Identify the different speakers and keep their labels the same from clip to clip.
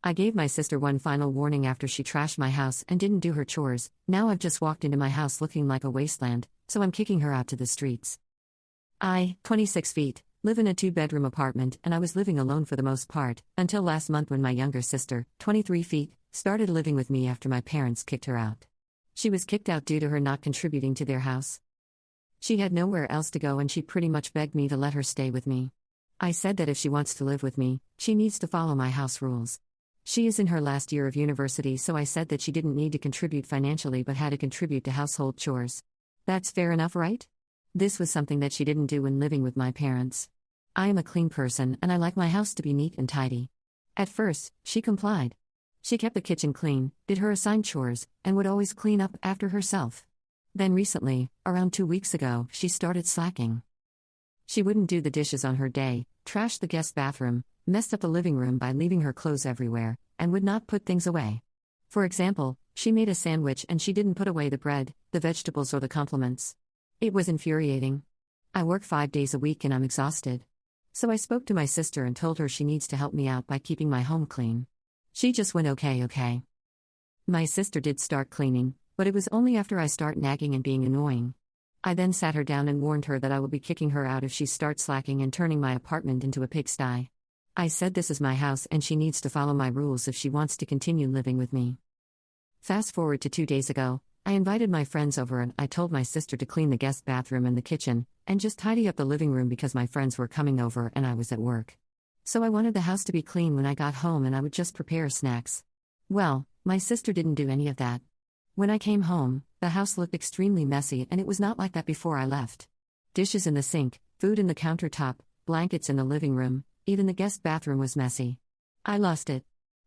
Speaker 1: I gave my sister one final warning after she trashed my house and didn't do her chores. Now I've just walked into my house looking like a wasteland, so I'm kicking her out to the streets. I, 26 feet, live in a 2-bedroom apartment and I was living alone for the most part, until last month when my younger sister, 23 feet, started living with me after my parents kicked her out. She was kicked out due to her not contributing to their house. She had nowhere else to go and she pretty much begged me to let her stay with me. I said that if she wants to live with me, she needs to follow my house rules. She is in her last year of university, so I said that she didn't need to contribute financially but had to contribute to household chores. That's fair enough, right? This was something that she didn't do when living with my parents. I am a clean person and I like my house to be neat and tidy. At first, she complied. She kept the kitchen clean, did her assigned chores, and would always clean up after herself. Then recently, around 2 weeks ago, she started slacking. She wouldn't do the dishes on her day, trashed the guest bathroom, messed up the living room by leaving her clothes everywhere, and would not put things away. For example, she made a sandwich and she didn't put away the bread, the vegetables or the condiments. It was infuriating. I work 5 days a week and I'm exhausted. So I spoke to my sister and told her she needs to help me out by keeping my home clean. She just went okay. My sister did start cleaning, but it was only after I start nagging and being annoying. I then sat her down and warned her that I will be kicking her out if she starts slacking and turning my apartment into a pigsty. I said this is my house and she needs to follow my rules if she wants to continue living with me. Fast forward to 2 days ago, I invited my friends over and I told my sister to clean the guest bathroom and the kitchen, and just tidy up the living room because my friends were coming over and I was at work. So I wanted the house to be clean when I got home and I would just prepare snacks. Well, my sister didn't do any of that. When I came home, the house looked extremely messy and it was not like that before I left. Dishes in the sink, food in the countertop, blankets in the living room, even the guest bathroom was messy. I lost it.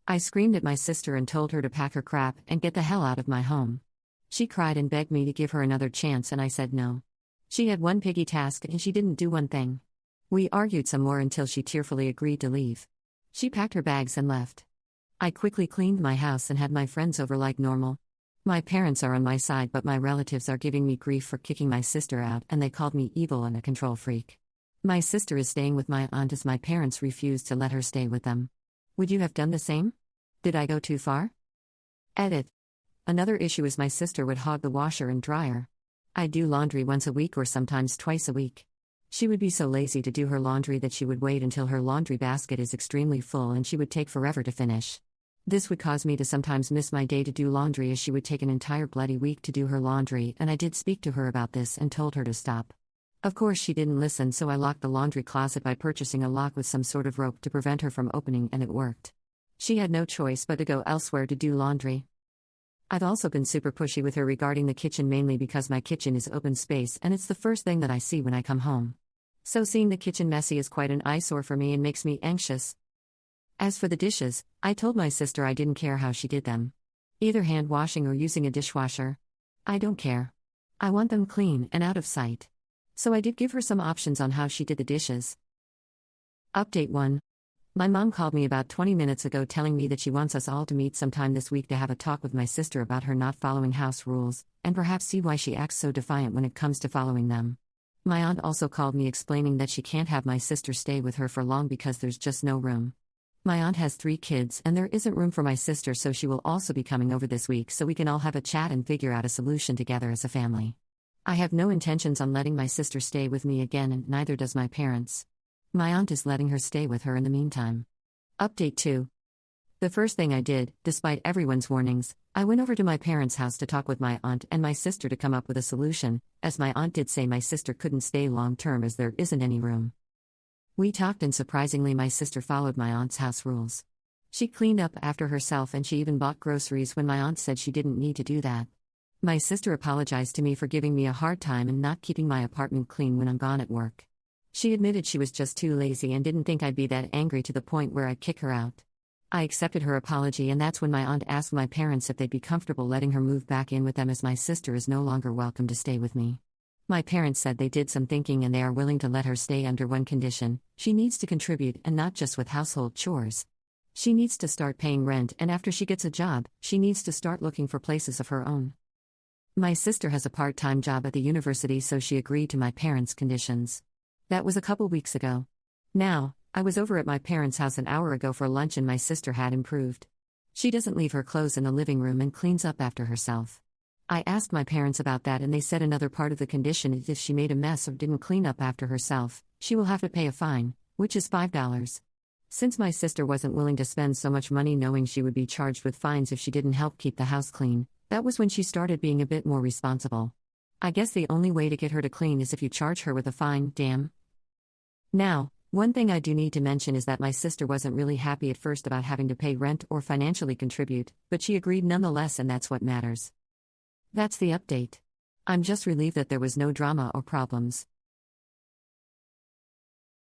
Speaker 1: I screamed at my sister and told her to pack her crap and get the hell out of my home. She cried and begged me to give her another chance and I said no. She had one piggy task and she didn't do one thing. We argued some more until she tearfully agreed to leave. She packed her bags and left. I quickly cleaned my house and had my friends over like normal. My parents are on my side but my relatives are giving me grief for kicking my sister out and they called me evil and a control freak. My sister is staying with my aunt as my parents refused to let her stay with them. Would you have done the same? Did I go too far? Edit. Another issue is my sister would hog the washer and dryer. I do laundry once a week or sometimes twice a week. She would be so lazy to do her laundry that she would wait until her laundry basket is extremely full and she would take forever to finish. This would cause me to sometimes miss my day to do laundry as she would take an entire bloody week to do her laundry, and I did speak to her about this and told her to stop. Of course she didn't listen, so I locked the laundry closet by purchasing a lock with some sort of rope to prevent her from opening, and it worked. She had no choice but to go elsewhere to do laundry. I've also been super pushy with her regarding the kitchen, mainly because my kitchen is open space and it's the first thing that I see when I come home. So seeing the kitchen messy is quite an eyesore for me and makes me anxious. As for the dishes, I told my sister I didn't care how she did them. Either hand washing or using a dishwasher. I don't care. I want them clean and out of sight. So I did give her some options on how she did the dishes. Update 1. My mom called me about 20 minutes ago telling me that she wants us all to meet sometime this week to have a talk with my sister about her not following house rules, and perhaps see why she acts so defiant when it comes to following them. My aunt also called me explaining that she can't have my sister stay with her for long because there's just no room. My aunt has 3 kids and there isn't room for my sister, so she will also be coming over this week so we can all have a chat and figure out a solution together as a family. I have no intentions on letting my sister stay with me again, and neither does my parents. My aunt is letting her stay with her in the meantime. Update 2. The first thing I did, despite everyone's warnings, I went over to my parents' house to talk with my aunt and my sister to come up with a solution, as my aunt did say my sister couldn't stay long term as there isn't any room. We talked and surprisingly my sister followed my aunt's house rules. She cleaned up after herself and she even bought groceries when my aunt said she didn't need to do that. My sister apologized to me for giving me a hard time and not keeping my apartment clean when I'm gone at work. She admitted she was just too lazy and didn't think I'd be that angry to the point where I'd kick her out. I accepted her apology, and that's when my aunt asked my parents if they'd be comfortable letting her move back in with them as my sister is no longer welcome to stay with me. My parents said they did some thinking and they are willing to let her stay under one condition: she needs to contribute, and not just with household chores. She needs to start paying rent, and after she gets a job, she needs to start looking for places of her own. My sister has a part-time job at the university, so she agreed to my parents' conditions. That was a couple weeks ago. Now, I was over at my parents' house an hour ago for lunch and my sister had improved. She doesn't leave her clothes in the living room and cleans up after herself. I asked my parents about that and they said another part of the condition is if she made a mess or didn't clean up after herself, she will have to pay a fine, which is $5. Since my sister wasn't willing to spend so much money knowing she would be charged with fines if she didn't help keep the house clean, that was when she started being a bit more responsible. I guess the only way to get her to clean is if you charge her with a fine, damn. Now, one thing I do need to mention is that my sister wasn't really happy at first about having to pay rent or financially contribute, but she agreed nonetheless, and that's what matters. That's the update. I'm just relieved that there was no drama or problems.